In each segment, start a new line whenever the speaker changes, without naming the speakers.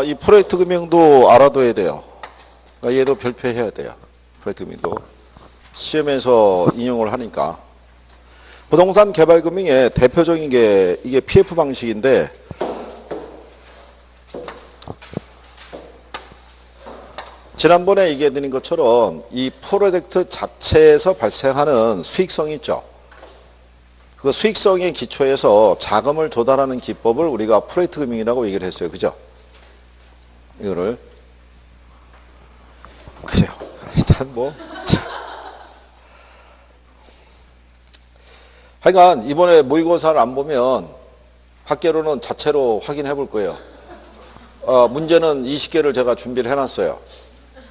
이 프로젝트 금융도 알아둬야 돼요. 얘도 별표해야 돼요. 프로젝트 금융도. 시험에서 인용을 하니까. 부동산 개발 금융의 대표적인 게 이게 PF 방식인데, 지난번에 얘기해 드린 것처럼 이 프로젝트 자체에서 발생하는 수익성이 있죠. 그 수익성의 기초에서 자금을 조달하는 기법을 우리가 프로젝트 금융이라고 얘기를 했어요. 그죠? 이거를. 그래요. 일단 뭐. 하여간 이번에 모의고사를 안 보면 학계로는 자체로 확인해 볼 거예요. 문제는 20개를 제가 준비를 해놨어요.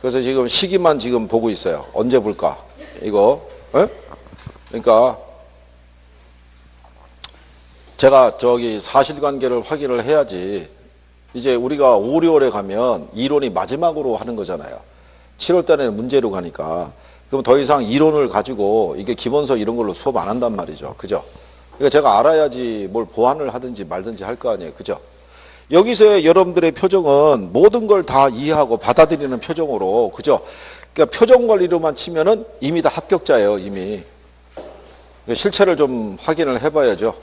그래서 지금 시기만 지금 보고 있어요. 언제 볼까? 이거. 에? 그러니까 제가 저기 사실관계를 확인을 해야지. 이제 우리가 5, 6월에 가면 이론이 마지막으로 하는 거잖아요. 7월 달에는 문제로 가니까. 그럼 더 이상 이론을 가지고 이게 기본서 이런 걸로 수업 안 한단 말이죠. 그죠? 그러니까 제가 알아야지 뭘 보완을 하든지 말든지 할 거 아니에요. 그죠? 여기서의 여러분들의 표정은 모든 걸 다 이해하고 받아들이는 표정으로. 그죠? 그러니까 표정 관리로만 치면은 이미 다 합격자예요. 이미. 실체를 좀 확인을 해봐야죠.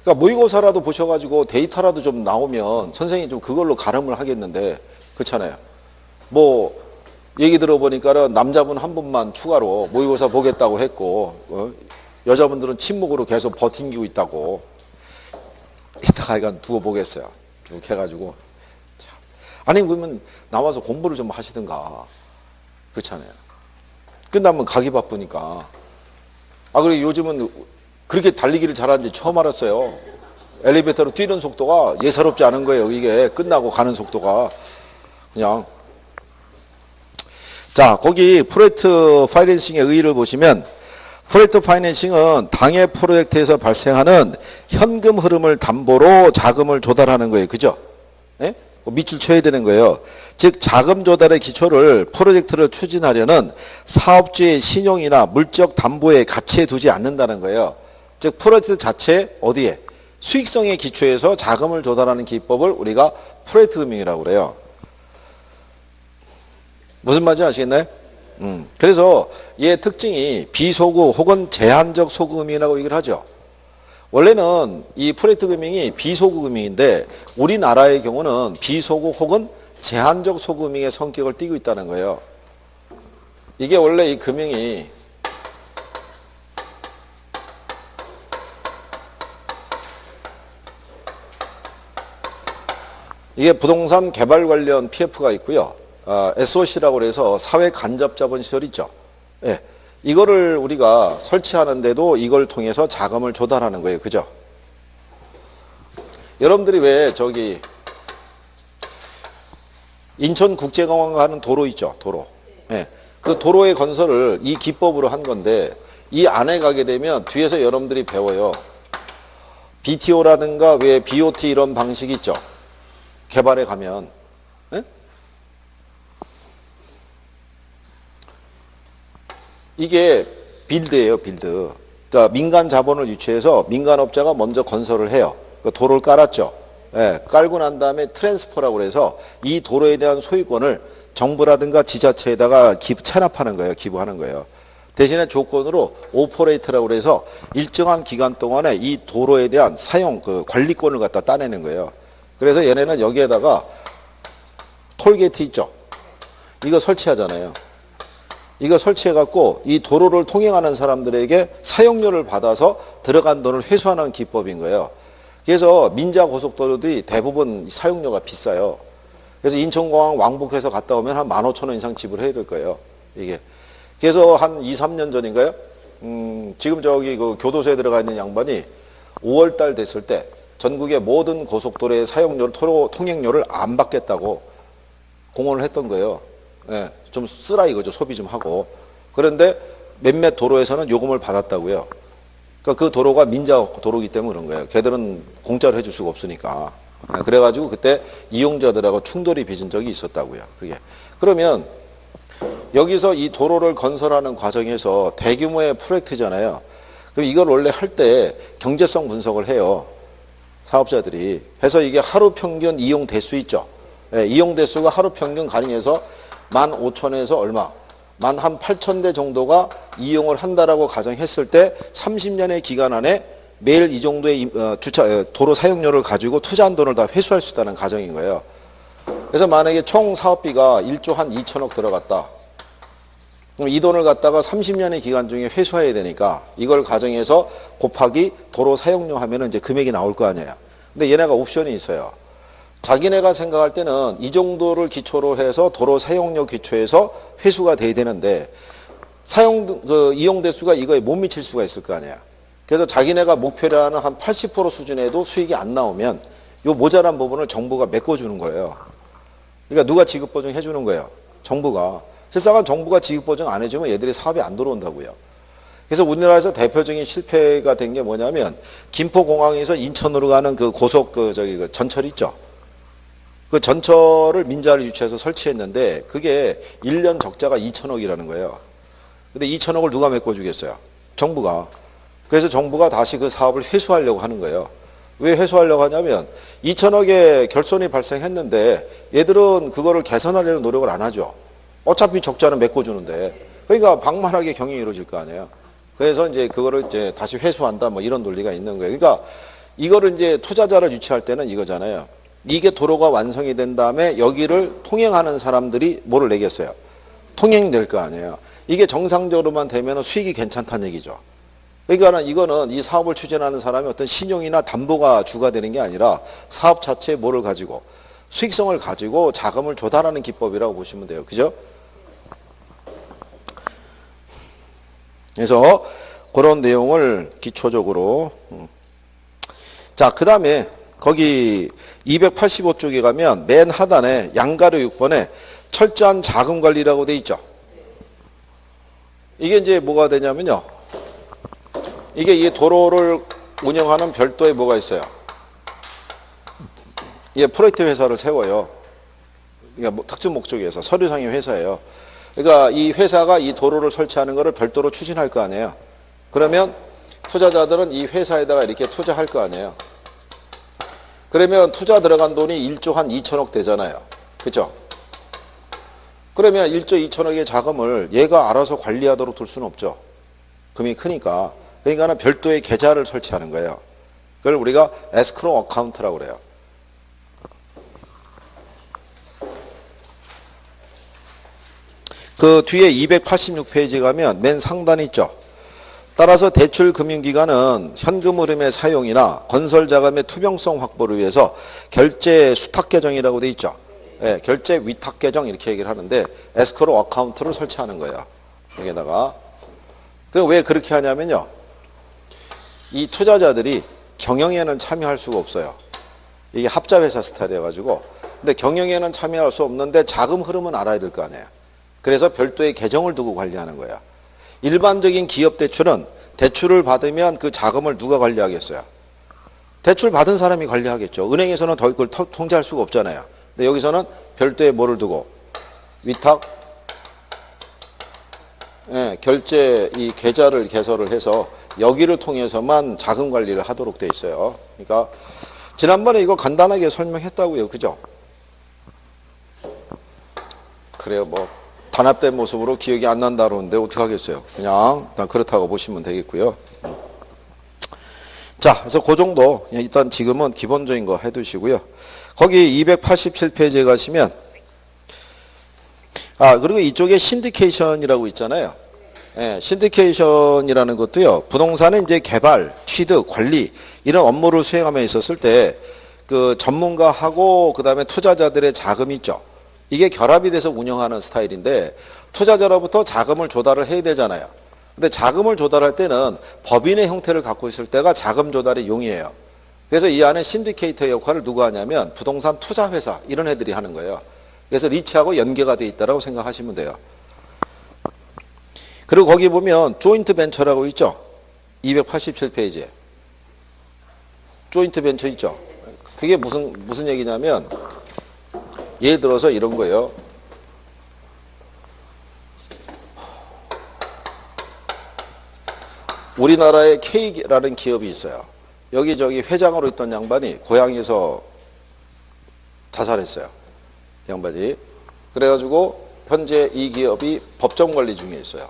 그러니까 모의고사라도 보셔가지고 데이터라도 좀 나오면 선생님이 좀 그걸로 가름을 하겠는데, 그렇잖아요. 뭐 얘기 들어보니까는 남자분 한 분만 추가로 모의고사 보겠다고 했고, 여자분들은 침묵으로 계속 버팅기고 있다고. 이따가 하여간 두고 보겠어요. 쭉 해가지고. 참. 아니 그러면 나와서 공부를 좀 하시든가. 그렇잖아요. 끝나면 가기 바쁘니까. 그리고 요즘은 그렇게 달리기를 잘하는지 처음 알았어요. 엘리베이터로 뛰는 속도가 예사롭지 않은 거예요. 이게 끝나고 가는 속도가. 그냥. 자, 거기 프로젝트 파이낸싱의 의의를 보시면, 프로젝트 파이낸싱은 당해 프로젝트에서 발생하는 현금 흐름을 담보로 자금을 조달하는 거예요. 그죠? 예? 밑줄 쳐야 되는 거예요. 즉 자금 조달의 기초를 프로젝트를 추진하려는 사업주의 신용이나 물적 담보의 가치에 두지 않는다는 거예요. 즉 프로젝트 자체 어디에? 수익성의 기초에서 자금을 조달하는 기법을 우리가 프로젝트 금융이라고 그래요. 무슨 말인지 아시겠나요? 그래서 얘의 특징이 비소구 혹은 제한적 소구금융이라고 얘기를 하죠. 원래는 이 프로젝트 금융이 비소구 금융인데 우리나라의 경우는 비소구 혹은 제한적 소구금융의 성격을 띠고 있다는 거예요. 이게 원래 이 금융이 이게 부동산 개발 관련 PF가 있고요. SOC라고 해서 사회 간접 자본 시설 있죠. 예. 이거를 우리가 설치하는데도 이걸 통해서 자금을 조달하는 거예요. 그죠? 여러분들이 왜 저기 인천국제공항 가는 도로 있죠. 도로. 예. 그 도로의 건설을 이 기법으로 한 건데 이 안에 가게 되면 뒤에서 여러분들이 배워요. BTO라든가 왜 BOT 이런 방식이 있죠. 개발에 가면. 예? 이게 빌드예요, 빌드. 그러니까 민간 자본을 유치해서 민간업자가 먼저 건설을 해요. 그 도로를 깔았죠. 예, 깔고 난 다음에 트랜스퍼라고 해서 이 도로에 대한 소유권을 정부라든가 지자체에다가 체납하는 거예요. 기부하는 거예요. 대신에 조건으로 오퍼레이트라고 해서 일정한 기간 동안에 이 도로에 대한 사용, 그 관리권을 갖다 따내는 거예요. 그래서 얘네는 여기에다가 톨게이트 있죠. 이거 설치하잖아요. 이거 설치해갖고 이 도로를 통행하는 사람들에게 사용료를 받아서 들어간 돈을 회수하는 기법인 거예요. 그래서 민자고속도로들이 대부분 사용료가 비싸요. 그래서 인천공항 왕복해서 갔다 오면 한 15,000원 이상 지불해야 될 거예요. 이게. 그래서 한 2, 3년 전인가요? 지금 저기 그 교도소에 들어가 있는 양반이 5월달 됐을 때 전국의 모든 고속도로의 사용료를, 통행료를 안 받겠다고 공언을 했던 거예요. 예, 좀 쓰라 이거죠. 소비 좀 하고. 그런데 몇몇 도로에서는 요금을 받았다고요. 그러니까 그 도로가 민자 도로이기 때문에 그런 거예요. 걔들은 공짜로 해줄 수가 없으니까. 그래가지고 그때 이용자들하고 충돌이 빚은 적이 있었다고요. 그게. 그러면 여기서 이 도로를 건설하는 과정에서 대규모의 프로젝트잖아요. 그럼 이걸 원래 할 때 경제성 분석을 해요. 사업자들이. 해서 이게 하루 평균 이용 대수 있죠. 예, 이용 대수가 하루 평균 가ring해서 15,000에서 얼마? 18,000대 정도가 이용을 한다라고 가정했을 때 30년의 기간 안에 매일 이 정도의 도로 사용료를 가지고 투자한 돈을 다 회수할 수 있다는 가정인 거예요. 그래서 만약에 총 사업비가 1조 한 2천억 들어갔다. 그럼 이 돈을 갖다가 30년의 기간 중에 회수해야 되니까 이걸 가정해서 곱하기 도로 사용료 하면은 이제 금액이 나올 거 아니에요. 근데 얘네가 옵션이 있어요. 자기네가 생각할 때는 이 정도를 기초로 해서 도로 사용료 기초해서 회수가 돼야 되는데 이용 대수가 이거에 못 미칠 수가 있을 거 아니에요. 그래서 자기네가 목표로 하는 한 80% 수준에도 수익이 안 나오면 요 모자란 부분을 정부가 메꿔주는 거예요. 그러니까 누가 지급보증 해주는 거예요? 정부가. 실상은 정부가 지급보증 안 해주면 얘들이 사업이 안 들어온다고요. 그래서 우리나라에서 대표적인 실패가 된 게 뭐냐면 김포공항에서 인천으로 가는 그 고속 그 전철 있죠. 그 전철을 민자를 유치해서 설치했는데 그게 1년 적자가 2천억이라는 거예요. 근데 2천억을 누가 메꿔주겠어요? 정부가. 그래서 정부가 다시 그 사업을 회수하려고 하는 거예요. 왜 회수하려고 하냐면 2천억의 결손이 발생했는데 얘들은 그거를 개선하려는 노력을 안 하죠. 어차피 적자는 메꿔주는데. 그러니까 방만하게 경영이 이루어질 거 아니에요. 그래서 이제 그거를 이제 다시 회수한다 뭐 이런 논리가 있는 거예요. 그러니까 이거를 이제 투자자를 유치할 때는 이거잖아요. 이게 도로가 완성이 된 다음에 여기를 통행하는 사람들이 뭐를 내겠어요? 통행될 거 아니에요. 이게 정상적으로만 되면 수익이 괜찮다는 얘기죠. 그러니까 이거는 이 사업을 추진하는 사람이 어떤 신용이나 담보가 주가 되는 게 아니라 사업 자체에 뭐를 가지고 수익성을 가지고 자금을 조달하는 기법이라고 보시면 돼요. 그죠? 그래서 그런 내용을 기초적으로 자, 그 다음에 거기 285쪽에 가면 맨 하단에 양가로 6번에 철저한 자금 관리라고 돼 있죠. 이게 이제 뭐가 되냐면요. 이게 이 도로를 운영하는 별도의 뭐가 있어요. 이게 프로젝트 회사를 세워요. 그러니까 뭐 특정 목적에 의해서 서류상의 회사예요. 그러니까 이 회사가 이 도로를 설치하는 거를 별도로 추진할 거 아니에요. 그러면 투자자들은 이 회사에다가 이렇게 투자할 거 아니에요. 그러면 투자 들어간 돈이 1조 한 2천억 되잖아요. 그죠? 그러면 1조 2천억의 자금을 얘가 알아서 관리하도록 둘 수는 없죠. 금이 크니까. 그러니까 별도의 계좌를 설치하는 거예요. 그걸 우리가 에스크로우 어카운트라고 그래요. 그 뒤에 286페이지 가면 맨 상단에 있죠. 따라서 대출금융기관은 현금 흐름의 사용이나 건설 자금의 투명성 확보를 위해서 결제 수탁 계정이라고 돼 있죠. 네, 결제 위탁 계정 이렇게 얘기를 하는데 에스크로우 어카운트를 설치하는 거예요. 여기다가. 왜 그렇게 하냐면요. 이 투자자들이 경영에는 참여할 수가 없어요. 이게 합자회사 스타일이어가지고. 근데 경영에는 참여할 수 없는데 자금 흐름은 알아야 될 거 아니에요. 그래서 별도의 계정을 두고 관리하는 거예요. 일반적인 기업 대출은 대출을 받으면 그 자금을 누가 관리하겠어요? 대출 받은 사람이 관리하겠죠. 은행에서는 더 그걸 통제할 수가 없잖아요. 근데 여기서는 별도의 뭐를 두고 위탁, 예, 결제 이 계좌를 개설을 해서 여기를 통해서만 자금 관리를 하도록 돼 있어요. 그러니까 지난번에 이거 간단하게 설명했다고요. 그죠? 그래요. 뭐 단합된 모습으로 기억이 안 난다 그러는데 어떡하겠어요. 그냥 일단 그렇다고 보시면 되겠고요. 자, 그래서 그 정도 일단 지금은 기본적인 거 해두시고요. 거기 287페이지에 가시면 그리고 이쪽에 신디케이션이라고 있잖아요. 예, 신디케이션이라는 것도요. 부동산의 이제 개발, 취득, 관리 이런 업무를 수행하며 있었을 때 그 전문가하고 그다음에 투자자들의 자금이 있죠. 이게 결합이 돼서 운영하는 스타일인데 투자자로부터 자금을 조달을 해야 되잖아요. 근데 자금을 조달할 때는 법인의 형태를 갖고 있을 때가 자금 조달의 용이에요. 그래서 이 안에 신디케이터 역할을 누가 하냐면 부동산 투자회사 이런 애들이 하는 거예요. 그래서 리츠하고 연계가 되어 있다고 생각하시면 돼요. 그리고 거기 보면 조인트 벤처라고 있죠. 287페이지에. 조인트 벤처 있죠. 그게 무슨 얘기냐면 예를 들어서 이런 거예요. 우리나라에 K라는 기업이 있어요. 여기저기 회장으로 있던 양반이 고향에서 자살했어요. 양반이. 그래가지고 현재 이 기업이 법정 관리 중에 있어요.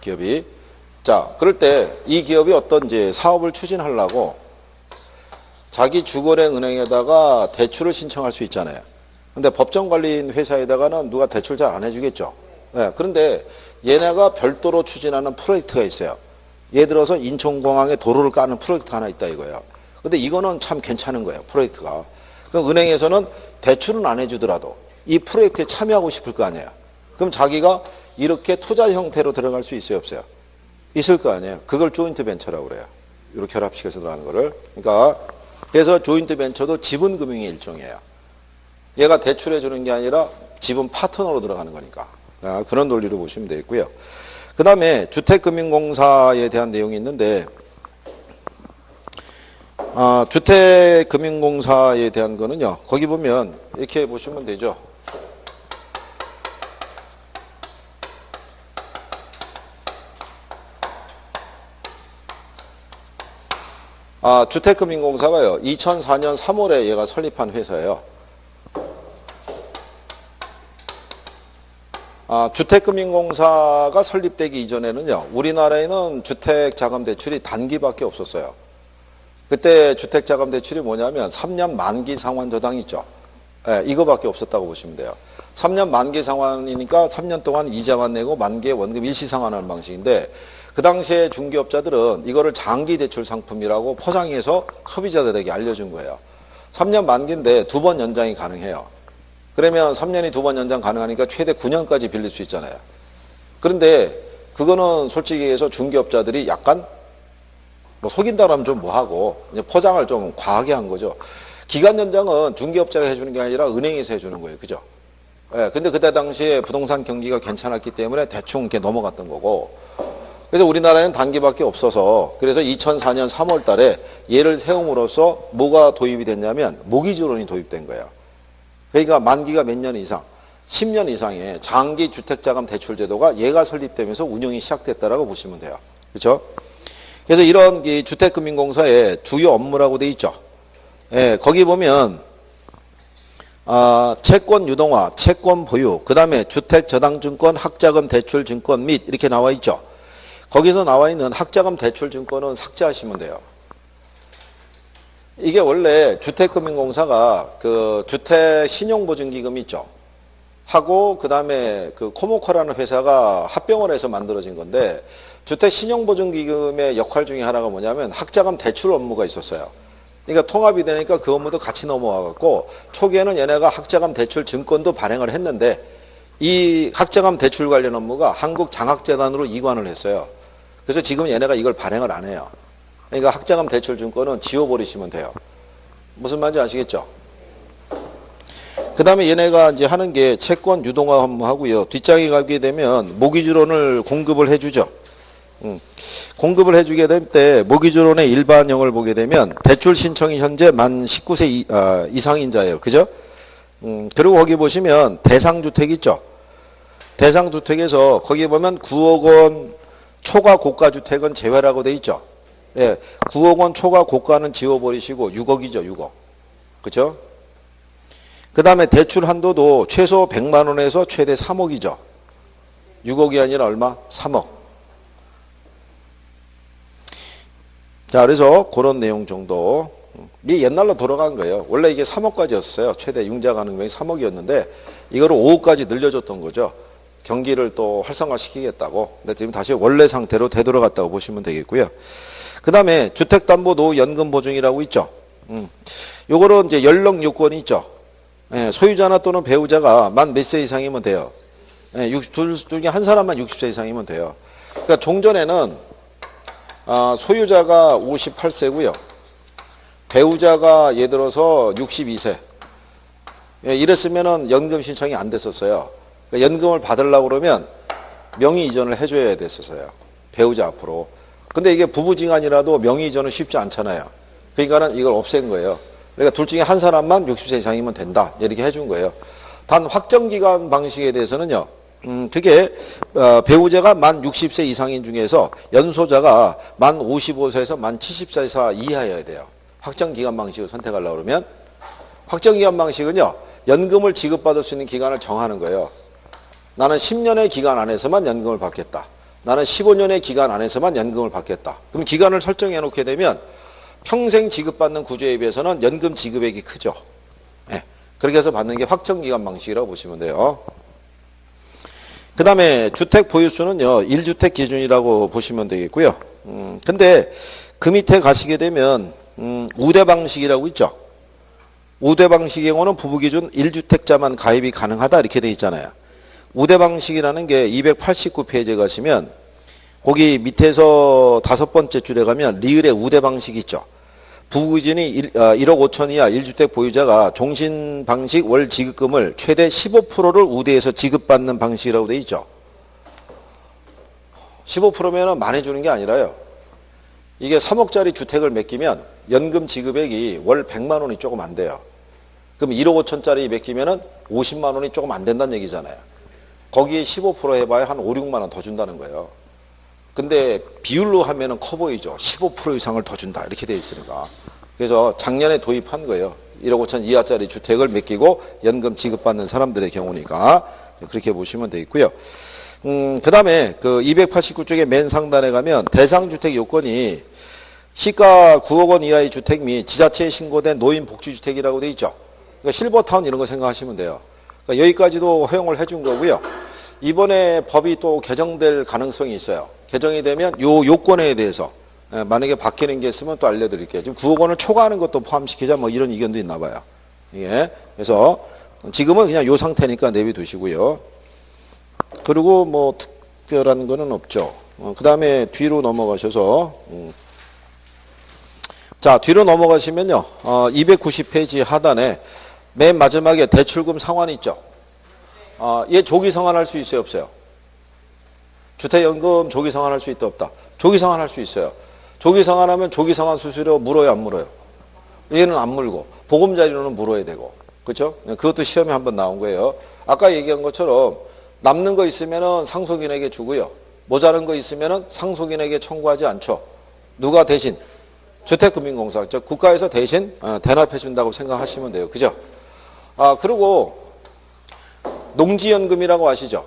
기업이. 자, 그럴 때 이 기업이 어떤 이제 사업을 추진하려고 자기 주거래 은행에다가 대출을 신청할 수 있잖아요. 근데 법정 관리인 회사에다가는 누가 대출 잘 안 해주겠죠. 네, 그런데 얘네가 별도로 추진하는 프로젝트가 있어요. 예를 들어서 인천공항에 도로를 까는 프로젝트가 하나 있다 이거예요. 근데 이거는 참 괜찮은 거예요. 프로젝트가. 그럼 은행에서는 대출은 안 해주더라도 이 프로젝트에 참여하고 싶을 거 아니에요. 그럼 자기가 이렇게 투자 형태로 들어갈 수 있어요, 없어요? 있을 거 아니에요. 그걸 조인트 벤처라고 그래요. 이렇게 결합시켜서 들어가는 거를. 그러니까 그래서 조인트 벤처도 지분금융의 일종이에요. 얘가 대출해 주는 게 아니라 지분 파트너로 들어가는 거니까. 그런 논리로 보시면 되겠고요. 그 다음에 주택금융공사에 대한 내용이 있는데 주택금융공사에 대한 거는요. 거기 보면 이렇게 보시면 되죠. 주택금융공사가요. 2004년 3월에 얘가 설립한 회사예요. 주택금융공사가 설립되기 이전에는요. 우리나라에는 주택자금대출이 단기밖에 없었어요. 그때 주택자금대출이 뭐냐면 3년 만기 상환저당 있죠. 네, 이거밖에 없었다고 보시면 돼요. 3년 만기 상환이니까 3년 동안 이자만 내고 만기에 원금 일시상환하는 방식인데 그 당시에 중개업자들은 이거를 장기대출 상품이라고 포장해서 소비자들에게 알려준 거예요. 3년 만기인데 2번 연장이 가능해요. 그러면 3년이 2번 연장 가능하니까 최대 9년까지 빌릴 수 있잖아요. 그런데 그거는 솔직히 얘기해서 중개업자들이 약간 뭐 속인다고 하면 좀 뭐하고 포장을 좀 과하게 한 거죠. 기간 연장은 중개업자가 해주는 게 아니라 은행에서 해주는 거예요. 그죠? 예, 근데 그때 당시에 부동산 경기가 괜찮았기 때문에 대충 이렇게 넘어갔던 거고. 그래서 우리나라에는 단기밖에 없어서 그래서 2004년 3월 달에 얘를 세움으로써 뭐가 도입이 됐냐면 모기지론이 도입된 거예요. 그러니까 만기가 몇 년 이상, 10년 이상의 장기 주택자금 대출 제도가 얘가 설립되면서 운영이 시작됐다라고 보시면 돼요. 그렇죠? 그래서 이런 이 주택금융공사의 주요 업무라고 돼 있죠. 예, 거기 보면 채권 유동화, 채권 보유, 그 다음에 주택저당증권, 학자금 대출증권 및 이렇게 나와 있죠. 거기서 나와 있는 학자금 대출증권은 삭제하시면 돼요. 이게 원래 주택금융공사가 그 주택신용보증기금 있죠. 하고 그 다음에 그 코모코라는 회사가 합병을 해서 만들어진 건데 주택신용보증기금의 역할 중에 하나가 뭐냐면 학자금 대출 업무가 있었어요. 그러니까 통합이 되니까 그 업무도 같이 넘어와갖고 초기에는 얘네가 학자금 대출 증권도 발행을 했는데 이 학자금 대출 관련 업무가 한국장학재단으로 이관을 했어요. 그래서 지금 얘네가 이걸 발행을 안 해요. 그러니까 학자금 대출 증권은 지워버리시면 돼요. 무슨 말인지 아시겠죠? 그 다음에 얘네가 이제 하는 게 채권 유동화 업무하고요. 뒷장에 가게 되면 모기지론을 공급을 해주죠. 공급을 해주게 될 때 모기지론의 일반형을 보게 되면 대출 신청이 현재 만 19세 이상인자예요. 그죠? 그리고 거기 보시면 대상주택 있죠? 대상주택에서 거기 보면 9억 원 초과 고가주택은 제외라고 돼 있죠? 예, 9억 원 초과 고가는 지워버리시고 6억이죠, 6억. 그죠? 그 다음에 대출 한도도 최소 100만 원에서 최대 3억이죠. 6억이 아니라 얼마? 3억. 자, 그래서 그런 내용 정도. 이게 옛날로 돌아간 거예요. 원래 이게 3억까지였어요. 최대 융자 가능성이 3억이었는데 이거를 5억까지 늘려줬던 거죠. 경기를 또 활성화시키겠다고. 근데 지금 다시 원래 상태로 되돌아갔다고 보시면 되겠고요. 그 다음에 주택담보노후연금보증이라고 있죠. 요거는 이제 연령 요건이 있죠. 예, 소유자나 또는 배우자가 만 몇 세 이상이면 돼요. 예, 둘 중에 한 사람만 60세 이상이면 돼요. 그러니까 종전에는 소유자가 58세고요. 배우자가 예를 들어서 62세. 예, 이랬으면은 연금 신청이 안 됐었어요. 그러니까 연금을 받으려고 그러면 명의 이전을 해줘야 됐었어요. 배우자 앞으로. 근데 이게 부부지간이라도 명의 이전은 쉽지 않잖아요. 그러니까는 이걸 없앤 거예요. 그러니까 둘 중에 한 사람만 60세 이상이면 된다. 이렇게 해준 거예요. 단 확정기간 방식에 대해서는요. 그게 배우자가 만 60세 이상인 중에서 연소자가 만 55세에서 만 70세 이하여야 돼요. 확정기간 방식을 선택하려고 그러면. 확정기간 방식은요, 연금을 지급받을 수 있는 기간을 정하는 거예요. 나는 10년의 기간 안에서만 연금을 받겠다. 나는 15년의 기간 안에서만 연금을 받겠다. 그럼 기간을 설정해 놓게 되면 평생 지급받는 구조에 비해서는 연금 지급액이 크죠. 네. 그렇게 해서 받는 게 확정기간 방식이라고 보시면 돼요. 그 다음에 주택 보유수는요, 1주택 기준이라고 보시면 되겠고요. 근데 그 밑에 가시게 되면 우대 방식이라고 있죠. 우대 방식의 경우는 부부 기준 1주택자만 가입이 가능하다 이렇게 돼 있잖아요. 우대 방식이라는 게 289페이지에 가시면 거기 밑에서 5번째 줄에 가면 리을의 우대 방식이 있죠. 부부 기준이 1억 5천 이하 1주택 보유자가 종신 방식 월 지급금을 최대 15%를 우대해서 지급받는 방식이라고 돼 있죠. 15%면은 많이 주는 게 아니라요. 이게 3억짜리 주택을 맡기면 연금 지급액이 월 100만 원이 조금 안 돼요. 그럼 1억 5천짜리 맡기면은 50만 원이 조금 안 된다는 얘기잖아요. 거기에 15% 해봐야 한 5, 6만 원 더 준다는 거예요. 근데 비율로 하면은 커 보이죠. 15% 이상을 더 준다. 이렇게 돼 있으니까. 그래서 작년에 도입한 거예요. 1억 5천 이하짜리 주택을 맡기고 연금 지급받는 사람들의 경우니까. 그렇게 보시면 돼 있고요. 그 다음에 그 289쪽의 맨 상단에 가면 대상주택 요건이 시가 9억 원 이하의 주택 및 지자체에 신고된 노인 복지주택이라고 돼 있죠. 그러니까 실버타운 이런 거 생각하시면 돼요. 그러니까 여기까지도 허용을 해준 거고요. 이번에 법이 또 개정될 가능성이 있어요. 개정이 되면 요 요건에 대해서 만약에 바뀌는 게 있으면 또 알려드릴게요. 지금 9억 원을 초과하는 것도 포함시키자 뭐 이런 의견도 있나 봐요. 예. 그래서 지금은 그냥 요 상태니까 내비두시고요. 그리고 뭐 특별한 거는 없죠. 그 다음에 뒤로 넘어가셔서 자 뒤로 넘어가시면요. 290페이지 하단에 맨 마지막에 대출금 상환이 있죠. 얘 조기 상환할 수 있어요, 없어요? 주택연금 조기 상환할 수 있다, 없다? 조기 상환할 수 있어요. 조기 상환하면 조기 상환 수수료 물어요, 안 물어요? 얘는 안 물고 보금자리로는 물어야 되고, 그렇죠? 그것도 시험에 한번 나온 거예요. 아까 얘기한 것처럼 남는 거 있으면은 상속인에게 주고요. 모자란 거 있으면은 상속인에게 청구하지 않죠. 누가 대신? 주택금융공사, 즉 국가에서 대신 대납해 준다고 생각하시면 돼요, 그죠? 그리고 농지연금이라고 아시죠?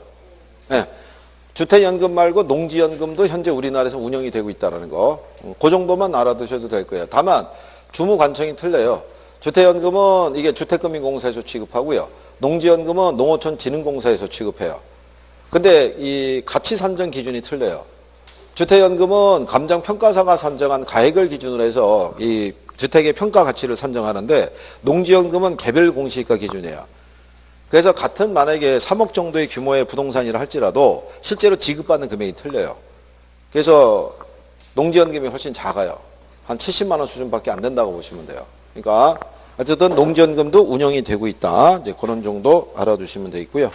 네. 주택연금 말고 농지연금도 현재 우리나라에서 운영이 되고 있다는 거. 그 정도만 알아두셔도 될 거예요. 다만 주무관청이 틀려요. 주택연금은 이게 주택금융공사에서 취급하고요. 농지연금은 농어촌진흥공사에서 취급해요. 근데 이 가치 산정 기준이 틀려요. 주택연금은 감정평가사가 산정한 가액을 기준으로 해서 이 주택의 평가 가치를 산정하는데 농지연금은 개별 공시가 기준이에요. 그래서 같은 만약에 3억 정도의 규모의 부동산이라 할지라도 실제로 지급받는 금액이 틀려요. 그래서 농지연금이 훨씬 작아요. 한 70만 원 수준밖에 안 된다고 보시면 돼요. 그러니까 어쨌든 농지연금도 운영이 되고 있다. 이제 그런 정도 알아두시면 되겠고요.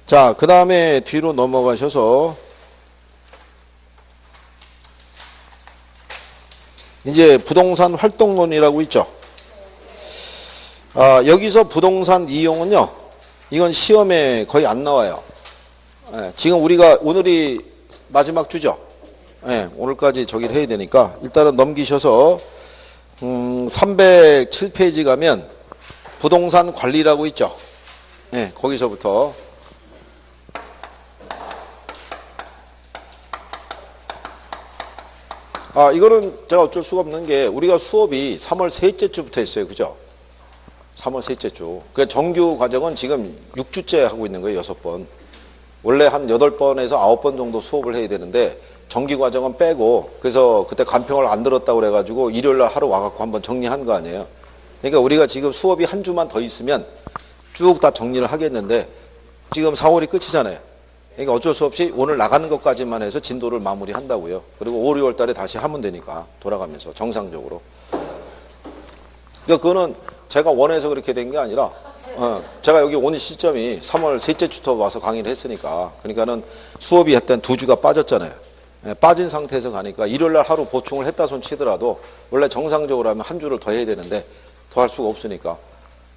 자, 그 다음에 뒤로 넘어가셔서 이제 부동산 활동론이라고 있죠. 여기서 부동산 이용은요, 이건 시험에 거의 안 나와요. 지금 우리가 오늘이 마지막 주죠. 오늘까지 저기를 해야 되니까 일단은 넘기셔서 307페이지 가면 부동산 관리라고 있죠. 거기서부터 이거는 제가 어쩔 수가 없는 게 우리가 수업이 3월 셋째 주부터 했어요. 그죠? 3월 셋째 주. 그 정규 과정은 지금 6주째 하고 있는 거예요. 6번. 원래 한 8번에서 9번 정도 수업을 해야 되는데 정규 과정은 빼고 그래서 그때 간평을 안 들었다고 그래가지고 일요일날 하루 와갖고 한번 정리한 거 아니에요. 그러니까 우리가 지금 수업이 한 주만 더 있으면 쭉 다 정리를 하겠는데 지금 4월이 끝이잖아요. 그러니까 어쩔 수 없이 오늘 나가는 것까지만 해서 진도를 마무리한다고요. 그리고 5, 6월 달에 다시 하면 되니까 돌아가면서 정상적으로. 그러니까 그거는 제가 원해서 그렇게 된 게 아니라 제가 여기 오는 시점이 3월 셋째 주부터 와서 강의를 했으니까 그러니까는 수업이 했던 2주가 빠졌잖아요. 빠진 상태에서 가니까 일요일날 하루 보충을 했다 손 치더라도 원래 정상적으로 하면 한 주를 더 해야 되는데 더 할 수가 없으니까.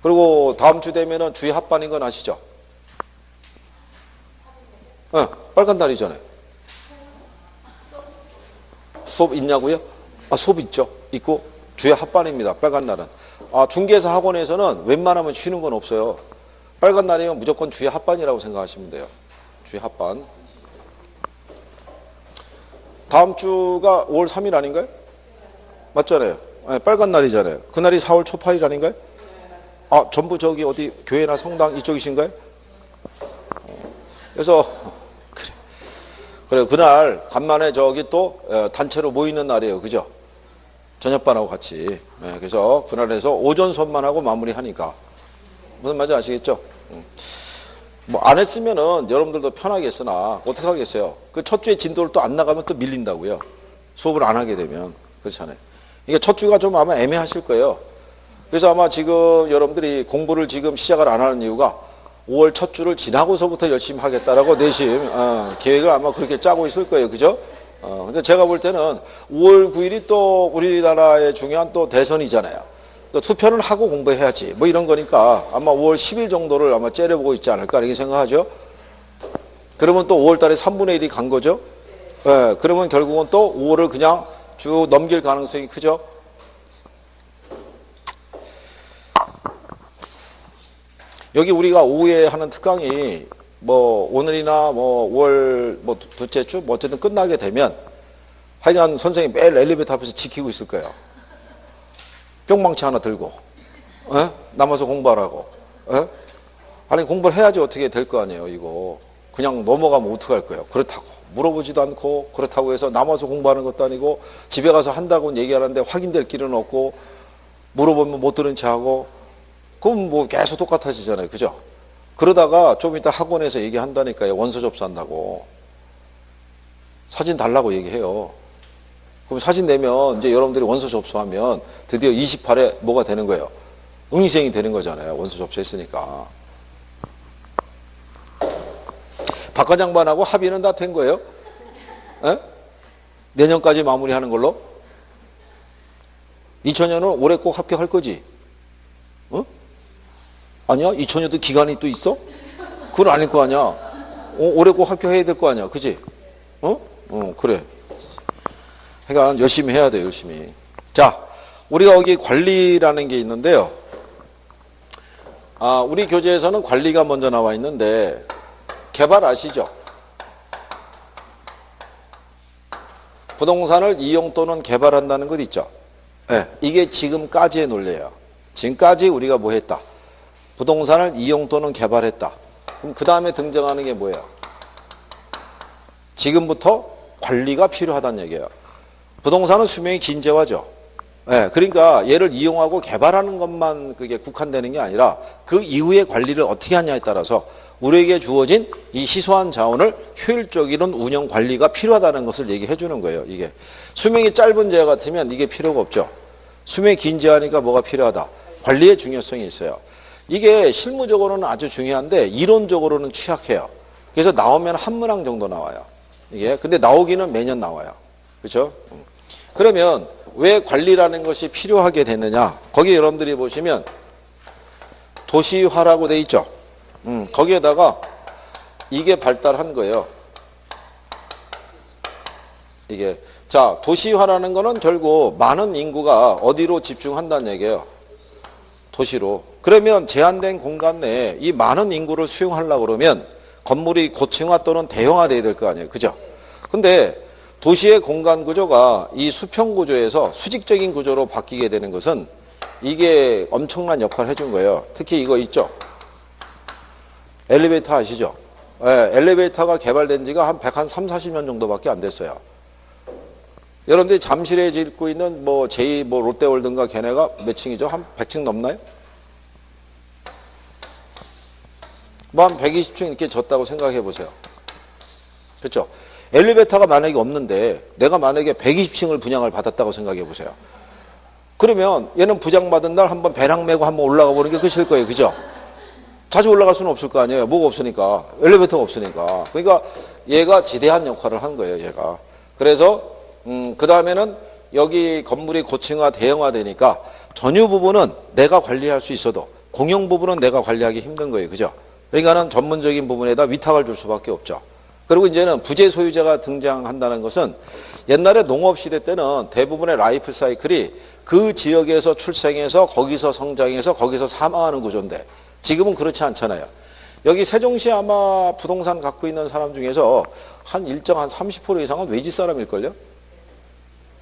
그리고 다음 주 되면은 주의 합반인 건 아시죠? 빨간 달이잖아요. 수업 있냐고요? 수업 있죠. 있고 주에 합반입니다. 빨간 날은. 중개사 학원에서는 웬만하면 쉬는 건 없어요. 빨간 날이면 무조건 주에 합반이라고 생각하시면 돼요. 주에 합반. 다음 주가 5월 3일 아닌가요? 맞잖아요. 네, 빨간 날이잖아요. 그날이 4월 초파일 아닌가요? 전부 저기 어디 교회나 성당 이쪽이신가요? 그래서 그래 그날 간만에 저기 또 단체로 모이는 날이에요. 그죠? 저녁반하고 같이. 네, 그래서 그날에서 오전 수업만 하고 마무리하니까 무슨 말인지 아시겠죠? 뭐 안 했으면은 여러분들도 편하겠으나 어떻게 하겠어요? 그 첫 주에 진도를 또 안 나가면 또 밀린다고요. 수업을 안 하게 되면. 그렇잖아요. 이게 첫 주가 좀 아마 애매하실 거예요. 그래서 아마 지금 여러분들이 공부를 지금 시작을 안 하는 이유가 5월 첫 주를 지나고서부터 열심히 하겠다라고 내심 계획을 아마 그렇게 짜고 있을 거예요. 그죠? 근데 제가 볼 때는 5월 9일이 또 우리나라의 중요한 또 대선이잖아요. 또 투표는 하고 공부해야지. 뭐 이런 거니까 아마 5월 10일 정도를 아마 째려보고 있지 않을까 이렇게 생각하죠. 그러면 또 5월 달에 3분의 1이 간 거죠. 네, 그러면 결국은 또 5월을 그냥 쭉 넘길 가능성이 크죠. 여기 우리가 오후에 하는 특강이 뭐 오늘이나 뭐 5월 뭐 둘째 주 뭐 어쨌든 끝나게 되면 하여간 선생님이 매일 엘리베이터 앞에서 지키고 있을 거예요. 뿅망치 하나 들고 남아서 공부하라고. 아니 공부를 해야지 어떻게 될 거 아니에요. 이거 그냥 넘어가면 어떡할 거예요. 그렇다고 물어보지도 않고 그렇다고 해서 남아서 공부하는 것도 아니고 집에 가서 한다고는 얘기하는데 확인될 길은 없고 물어보면 못 들은 채 하고 그럼 뭐 계속 똑같아지잖아요. 그죠? 그러다가 좀 이따 학원에서 얘기한다니까요. 원서 접수한다고. 사진 달라고 얘기해요. 그럼 사진 내면 이제 여러분들이 원서 접수하면 드디어 28에 뭐가 되는 거예요? 응시생이 되는 거잖아요. 원서 접수했으니까. 박 과장반하고 합의는 다 된 거예요? 에? 내년까지 마무리하는 걸로? 2000년은 올해 꼭 합격할 거지? 아니야? 2000년도 기간이 또 있어? 그건 아닐 거 아니야. 올해 꼭 합격해야 될 거 아니야. 그지? 그래. 그러니까 열심히 해야 돼, 열심히. 자, 우리가 여기 관리라는 게 있는데요. 우리 교재에서는 관리가 먼저 나와 있는데, 개발 아시죠? 부동산을 이용 또는 개발한다는 것 있죠? 네, 이게 지금까지의 논리예요. 지금까지 우리가 뭐 했다? 부동산을 이용 또는 개발했다. 그럼 그 다음에 등장하는 게 뭐예요? 지금부터 관리가 필요하다는 얘기예요. 부동산은 수명이 긴 재화죠. 네, 그러니까 얘를 이용하고 개발하는 것만 그게 국한되는 게 아니라 그 이후의 관리를 어떻게 하냐에 따라서 우리에게 주어진 이 희소한 자원을 효율적인 운영 관리가 필요하다는 것을 얘기해 주는 거예요. 이게 수명이 짧은 재화 같으면 이게 필요가 없죠. 수명이 긴 재화니까 뭐가 필요하다? 관리의 중요성이 있어요. 이게 실무적으로는 아주 중요한데 이론적으로는 취약해요. 그래서 나오면 한 문항 정도 나와요. 이게 근데 나오기는 매년 나와요. 그렇죠? 그러면 왜 관리라는 것이 필요하게 됐느냐? 거기 여러분들이 보시면 도시화라고 돼 있죠. 거기에다가 이게 발달한 거예요. 이게 자 도시화라는 거는 결국 많은 인구가 어디로 집중한다는 얘기예요. 도시로. 그러면 제한된 공간 내에 이 많은 인구를 수용하려고 그러면 건물이 고층화 또는 대형화돼야 될 거 아니에요. 그죠? 근데 도시의 공간 구조가 이 수평 구조에서 수직적인 구조로 바뀌게 되는 것은 이게 엄청난 역할을 해준 거예요. 특히 이거 있죠? 엘리베이터 아시죠? 네, 엘리베이터가 개발된 지가 한 130, 40년 정도밖에 안 됐어요. 여러분들이 잠실에 짓고 있는 뭐 제2 뭐 롯데월드인가 걔네가 몇 층이죠? 한 100층 넘나요? 뭐 한 120층 이렇게 졌다고 생각해 보세요. 그렇죠? 엘리베이터가 만약에 없는데 내가 만약에 120층을 분양을 받았다고 생각해 보세요. 그러면 얘는 부장받은 날 한번 배낭 메고 한번 올라가 보는 게 끝일 거예요. 그죠? 자주 올라갈 수는 없을 거 아니에요. 뭐가 없으니까. 엘리베이터가 없으니까. 그러니까 얘가 지대한 역할을 한 거예요. 얘가. 그래서 그 다음에는 여기 건물이 고층화, 대형화 되니까 전유 부분은 내가 관리할 수 있어도 공용 부분은 내가 관리하기 힘든 거예요. 그죠? 그러니까는 전문적인 부분에다 위탁을 줄 수밖에 없죠. 그리고 이제는 부재 소유자가 등장한다는 것은 옛날에 농업시대 때는 대부분의 라이프 사이클이 그 지역에서 출생해서 거기서 성장해서 거기서 사망하는 구조인데 지금은 그렇지 않잖아요. 여기 세종시에 아마 부동산 갖고 있는 사람 중에서 한 일정 30% 이상은 외지 사람일걸요?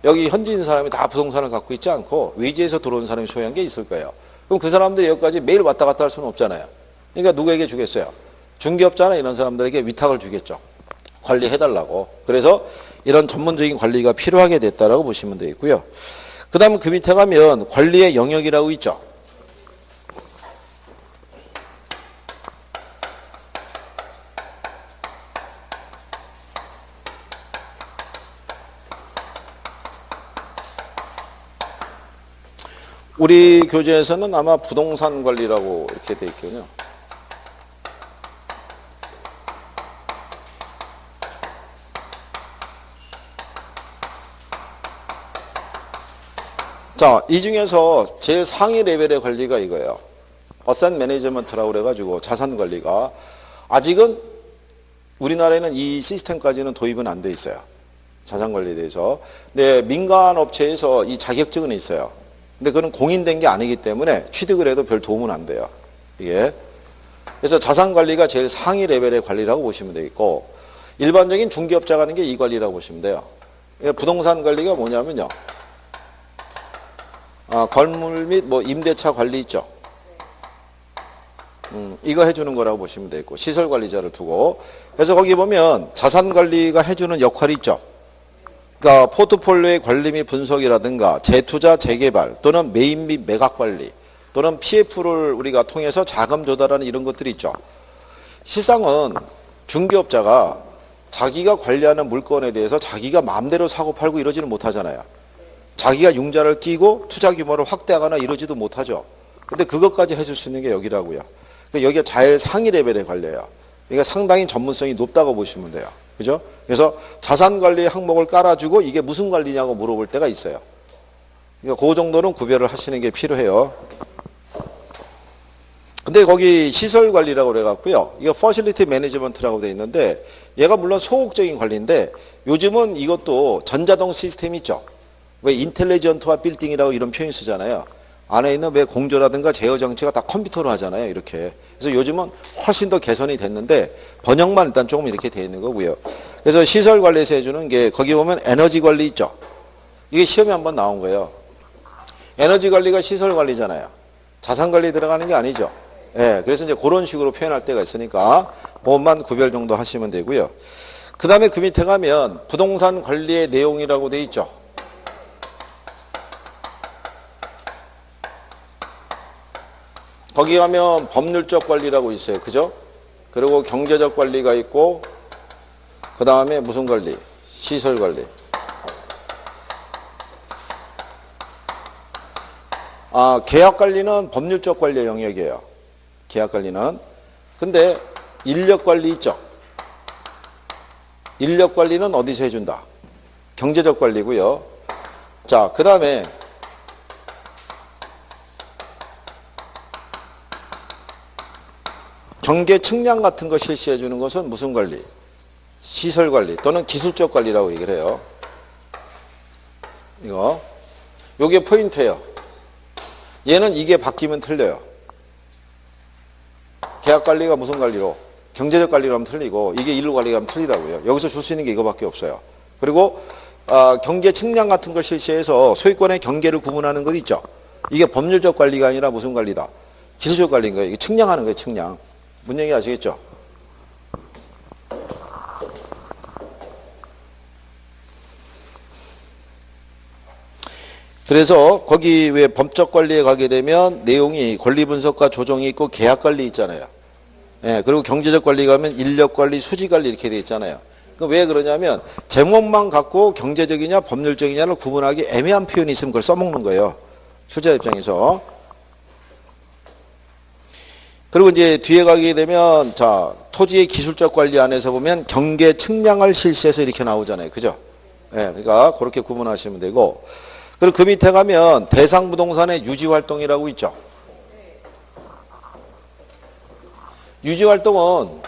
여기 현지인 사람이 다 부동산을 갖고 있지 않고 외지에서 들어온 사람이 소유한 게 있을 거예요. 그럼 그 사람들이 여기까지 매일 왔다 갔다 할 수는 없잖아요. 그러니까 누구에게 주겠어요? 중개업자나 이런 사람들에게 위탁을 주겠죠. 관리해달라고. 그래서 이런 전문적인 관리가 필요하게 됐다라고 보시면 되겠고요. 그 다음에 그 밑에 가면 관리의 영역이라고 있죠. 우리 교재에서는 아마 부동산 관리라고 이렇게 돼 있거든요. 자, 이 중에서 제일 상위 레벨의 관리가 이거예요. 어셋 매니지먼트라고 그래가지고 자산 관리가 아직은 우리나라에는 이 시스템까지는 도입은 안 돼 있어요. 자산 관리에 대해서. 근데 민간 업체에서 이 자격증은 있어요. 근데 그건 공인된 게 아니기 때문에 취득을 해도 별 도움은 안 돼요. 이게. 그래서 자산 관리가 제일 상위 레벨의 관리라고 보시면 되겠고 일반적인 중개업자가 하는 게 이 관리라고 보시면 돼요. 부동산 관리가 뭐냐면요. 건물 및 뭐 임대차 관리 있죠. 이거 해주는 거라고 보시면 되겠고 시설 관리자를 두고 그래서 거기 보면 자산 관리가 해주는 역할이 있죠. 그러니까 포트폴리오의 관리 및 분석이라든가 재투자, 재개발 또는 매입 및 매각 관리 또는 PF를 우리가 통해서 자금 조달하는 이런 것들이 있죠. 실상은 중개업자가 자기가 관리하는 물건에 대해서 자기가 마음대로 사고 팔고 이러지는 못하잖아요. 자기가 융자를 끼고 투자 규모를 확대하거나 이러지도 못하죠. 근데 그것까지 해줄 수 있는 게 여기라고요. 그러니까 여기가 제일 상위 레벨의 관리예요. 그러니까 상당히 전문성이 높다고 보시면 돼요. 그죠? 그래서 자산 관리 항목을 깔아주고 이게 무슨 관리냐고 물어볼 때가 있어요. 그러니까 그 정도는 구별을 하시는 게 필요해요. 근데 거기 시설 관리라고 그래갖고요. 이거 퍼실리티 매니지먼트라고 돼 있는데 얘가 물론 소극적인 관리인데 요즘은 이것도 전자동 시스템 있죠. 왜 인텔리전트와 빌딩이라고 이런 표현 쓰잖아요. 안에 있는 왜 공조라든가 제어 장치가 다 컴퓨터로 하잖아요. 이렇게. 그래서 요즘은 훨씬 더 개선이 됐는데 번역만 일단 조금 이렇게 돼 있는 거고요. 그래서 시설 관리에서 해주는 게 거기 보면 에너지 관리 있죠. 이게 시험에 한번 나온 거예요. 에너지 관리가 시설 관리잖아요. 자산 관리 들어가는 게 아니죠. 예, 그래서 이제 그런 식으로 표현할 때가 있으니까 그것만 구별 정도 하시면 되고요. 그 다음에 그 밑에 가면 부동산 관리의 내용이라고 돼 있죠. 거기 가면 법률적 관리라고 있어요. 그죠? 그리고 경제적 관리가 있고 그 다음에 무슨 관리? 시설 관리. 계약 관리는 법률적 관리의 영역이에요. 계약 관리는. 근데 인력 관리 있죠? 인력 관리는 어디서 해준다? 경제적 관리고요. 자, 그 다음에 경계 측량 같은 거 실시해 주는 것은 무슨 관리? 시설 관리 또는 기술적 관리라고 얘기를 해요. 이거. 요게 포인트예요. 얘는 이게 바뀌면 틀려요. 계약 관리가 무슨 관리로? 경제적 관리로 하면 틀리고 이게 인력 관리가 하면 틀리다고요. 여기서 줄 수 있는 게 이거밖에 없어요. 그리고 경계 측량 같은 걸 실시해서 소유권의 경계를 구분하는 것 있죠. 이게 법률적 관리가 아니라 무슨 관리다? 기술적 관리인 거예요. 이게 측량하는 거예요. 측량. 뭔 얘기 아시겠죠? 그래서 거기 왜 법적 관리에 가게 되면 내용이 권리 분석과 조정이 있고 계약 관리 있잖아요. 예, 그리고 경제적 관리 가면 인력 관리, 수지 관리 이렇게 돼 있잖아요. 왜 그러냐면 제목만 갖고 경제적이냐 법률적이냐를 구분하기 애매한 표현이 있으면 그걸 써먹는 거예요. 출제자 입장에서. 그리고 이제 뒤에 가게 되면 자 토지의 기술적 관리 안에서 보면 경계 측량을 실시해서 이렇게 나오잖아요. 그죠? 예, 그러니까 그렇게 구분하시면 되고 그리고 그 밑에 가면 대상 부동산의 유지 활동이라고 있죠. 유지 활동은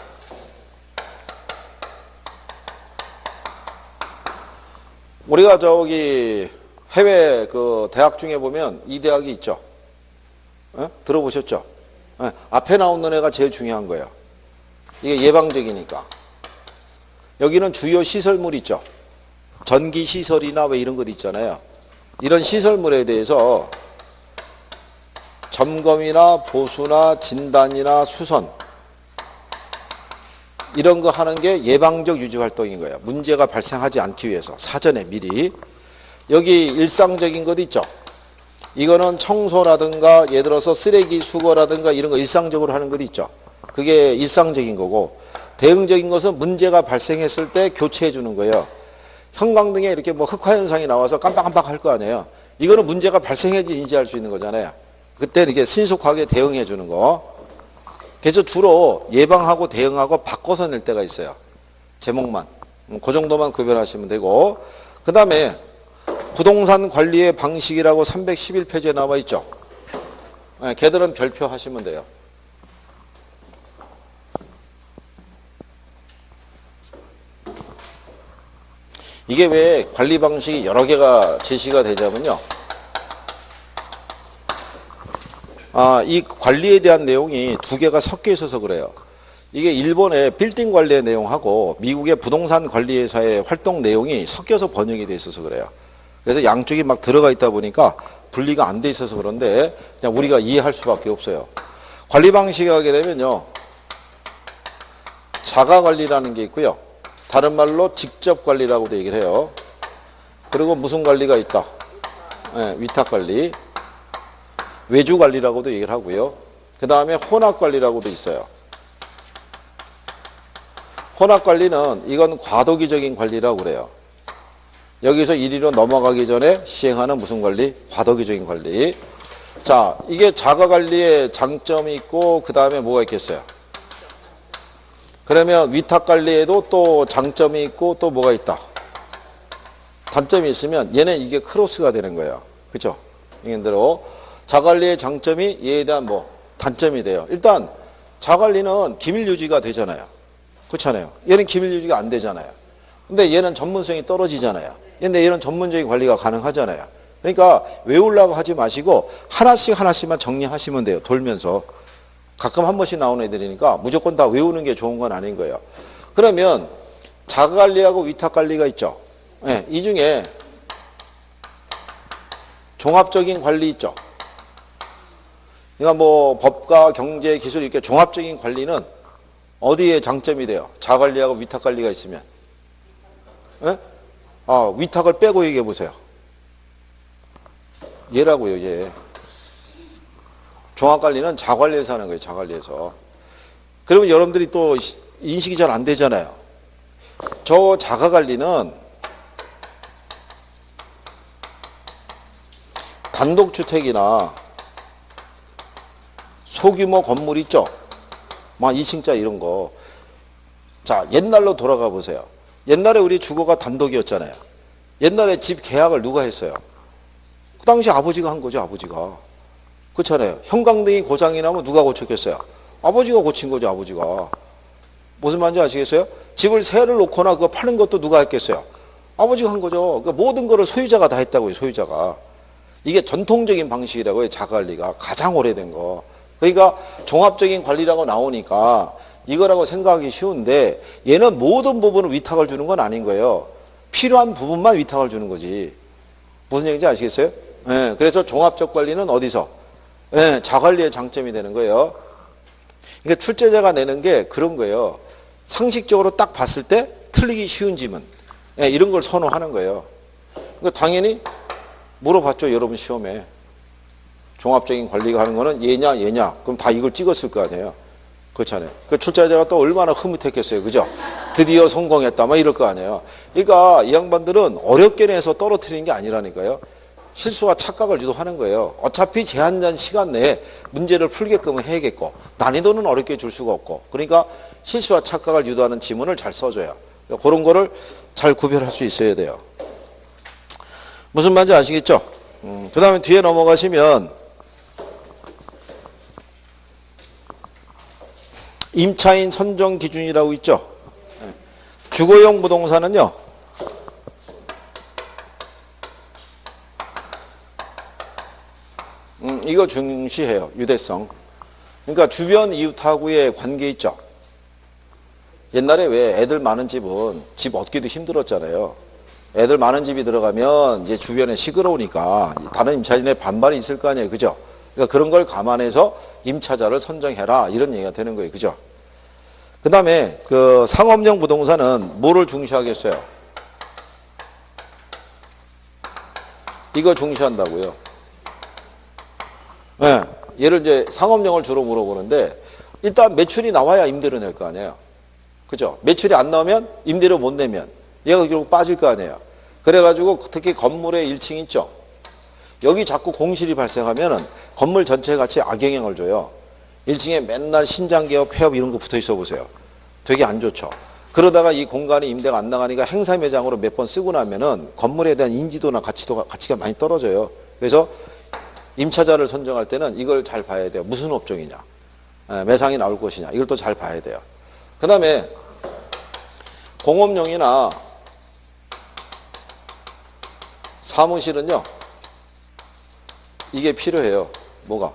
우리가 저기 해외 그 대학 중에 보면 이 대학이 있죠. 들어보셨죠? 앞에 나오는 애가 제일 중요한 거예요. 이게 예방적이니까. 여기는 주요 시설물 있죠. 전기 시설이나 왜 이런 것 있잖아요. 이런 시설물에 대해서 점검이나 보수나 진단이나 수선 이런 거 하는 게 예방적 유지 활동인 거예요. 문제가 발생하지 않기 위해서 사전에 미리. 여기 일상적인 것 있죠. 이거는 청소라든가 예를 들어서 쓰레기 수거라든가 이런 거 일상적으로 하는 것 있죠. 그게 일상적인 거고, 대응적인 것은 문제가 발생했을 때 교체해 주는 거예요. 형광등에 이렇게 뭐 흑화 현상이 나와서 깜빡깜빡 할 거 아니에요. 이거는 문제가 발생해야지 인지할 수 있는 거잖아요. 그때 이렇게 신속하게 대응해 주는 거. 그래서 주로 예방하고 대응하고 바꿔서 낼 때가 있어요. 제목만. 그 정도만 구별하시면 되고, 그 다음에 부동산 관리의 방식이라고 311페이지에 나와 있죠. 걔들은 별표 하시면 돼요. 이게 왜 관리 방식이 여러 개가 제시가 되자면요. 이 관리에 대한 내용이 두 개가 섞여 있어서 그래요. 이게 일본의 빌딩 관리의 내용하고 미국의 부동산 관리회사의 활동 내용이 섞여서 번역이 돼 있어서 그래요. 그래서 양쪽이 막 들어가 있다 보니까 분리가 안 돼 있어서 그런데 그냥 우리가 이해할 수밖에 없어요. 관리 방식이 하게 되면요. 자가 관리라는 게 있고요. 다른 말로 직접 관리라고도 얘기를 해요. 그리고 무슨 관리가 있다. 위탁 관리. 외주 관리라고도 얘기를 하고요. 그 다음에 혼합 관리라고도 있어요. 혼합 관리는 이건 과도기적인 관리라고 그래요. 여기서 1위로 넘어가기 전에 시행하는 무슨 관리? 과도기적인 관리. 자, 이게 자가 관리의 장점이 있고 그 다음에 뭐가 있겠어요? 그러면 위탁 관리에도 또 장점이 있고 또 뭐가 있다? 단점이 있으면 얘는 이게 크로스가 되는 거예요. 그렇죠? 이게대로 자관리의 장점이 얘에 대한 뭐 단점이 돼요. 일단 자관리는 기밀 유지가 되잖아요. 그렇잖아요. 얘는 기밀 유지가 안 되잖아요. 근데 얘는 전문성이 떨어지잖아요. 근데 얘는 전문적인 관리가 가능하잖아요. 그러니까 외우려고 하지 마시고 하나씩만 정리하시면 돼요. 돌면서. 가끔 한 번씩 나오는 애들이니까 무조건 다 외우는 게 좋은 건 아닌 거예요. 그러면 자가관리하고 위탁관리가 있죠. 네, 이 중에 종합적인 관리 있죠. 그러니까 뭐 법과 경제, 기술 이렇게 종합적인 관리는 어디에 장점이 돼요? 자관리하고 위탁관리가 있으면. 네? 위탁을 빼고 얘기해 보세요. 얘라고요, 얘. 종합관리는 자관리에서 하는 거예요, 자관리에서. 그러면 여러분들이 또 인식이 잘 안 되잖아요. 저 자가관리는 단독주택이나 소규모 건물 있죠? 막 2층짜 이런 거. 자, 옛날로 돌아가 보세요. 옛날에 우리 주거가 단독이었잖아요. 옛날에 집 계약을 누가 했어요? 그 당시 아버지가 한 거죠, 아버지가. 그렇잖아요. 형광등이 고장이 나면 누가 고쳤겠어요? 아버지가 고친 거죠, 아버지가. 무슨 말인지 아시겠어요? 집을 세를 놓거나 그거 파는 것도 누가 했겠어요? 아버지가 한 거죠. 그러니까 모든 거를 소유자가 다 했다고요, 소유자가. 이게 전통적인 방식이라고요, 자가관리가. 가장 오래된 거. 그러니까 종합적인 관리라고 나오니까 이거라고 생각하기 쉬운데 얘는 모든 부분을 위탁을 주는 건 아닌 거예요. 필요한 부분만 위탁을 주는 거지. 무슨 얘기인지 아시겠어요? 네, 그래서 종합적 관리는 어디서? 네, 자관리의 장점이 되는 거예요. 그러니까 출제자가 내는 게 그런 거예요. 상식적으로 딱 봤을 때 틀리기 쉬운 지문. 네, 이런 걸 선호하는 거예요. 그러니까 당연히 물어봤죠, 여러분 시험에. 종합적인 관리가 하는 거는 얘냐, 얘냐. 그럼 다 이걸 찍었을 거 아니에요. 그렇잖아요. 그 출제자가 또 얼마나 흐뭇했겠어요. 그죠? 드디어 성공했다. 막 이럴 거 아니에요. 그러니까 이 양반들은 어렵게 내서 떨어뜨리는 게 아니라니까요. 실수와 착각을 유도하는 거예요. 어차피 제한된 시간 내에 문제를 풀게끔 해야겠고 난이도는 어렵게 줄 수가 없고 그러니까 실수와 착각을 유도하는 지문을 잘 써줘요. 그런 거를 잘 구별할 수 있어야 돼요. 무슨 말인지 아시겠죠? 그 다음에 뒤에 넘어가시면 임차인 선정 기준이라고 있죠. 주거용 부동산은요. 이거 중시해요. 유대성. 그러니까 주변 이웃하고의 관계 있죠. 옛날에 왜 애들 많은 집은 집 얻기도 힘들었잖아요. 애들 많은 집이 들어가면 이제 주변에 시끄러우니까 다른 임차인의 반발이 있을 거 아니에요. 그죠? 그러니까 그런 걸 감안해서 임차자를 선정해라. 이런 얘기가 되는 거예요. 그죠? 그 다음에 그 상업용 부동산은 뭐를 중시하겠어요? 이거 중시한다고요. 네. 얘를 이제 상업용을 주로 물어보는데 일단 매출이 나와야 임대료 낼 거 아니에요. 그죠? 매출이 안 나오면 임대료 못 내면 얘가 결국 빠질 거 아니에요. 그래가지고 특히 건물의 1층 있죠. 여기 자꾸 공실이 발생하면은 건물 전체에 같이 악영향을 줘요. 1층에 맨날 신장개업, 폐업 이런 거 붙어 있어 보세요. 되게 안 좋죠. 그러다가 이 공간이 임대가 안 나가니까 행사 매장으로 몇 번 쓰고 나면은 건물에 대한 인지도나 가치가 많이 떨어져요. 그래서 임차자를 선정할 때는 이걸 잘 봐야 돼요. 무슨 업종이냐, 매상이 나올 것이냐, 이걸 또 잘 봐야 돼요. 그 다음에 공업용이나 사무실은요, 이게 필요해요. 뭐가?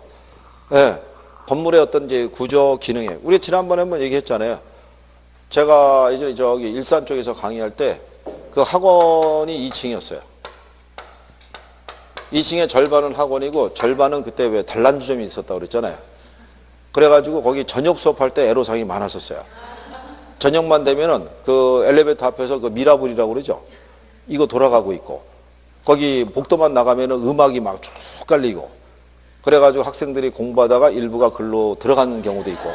네, 건물의 어떤 이제 구조 기능에. 우리 지난번에 한번 얘기했잖아요. 제가 이제 저기 일산 쪽에서 강의할 때 그 학원이 2층이었어요. 2층에 절반은 학원이고 절반은 그때 왜 단란주점이 있었다고 그랬잖아요. 그래가지고 거기 저녁 수업할 때 애로사항이 많았었어요. 저녁만 되면은 그 엘리베이터 앞에서 그 미라블이라고 그러죠. 이거 돌아가고 있고 거기 복도만 나가면은 음악이 막 쭉 깔리고 그래가지고 학생들이 공부하다가 일부가 글로 들어가는 경우도 있고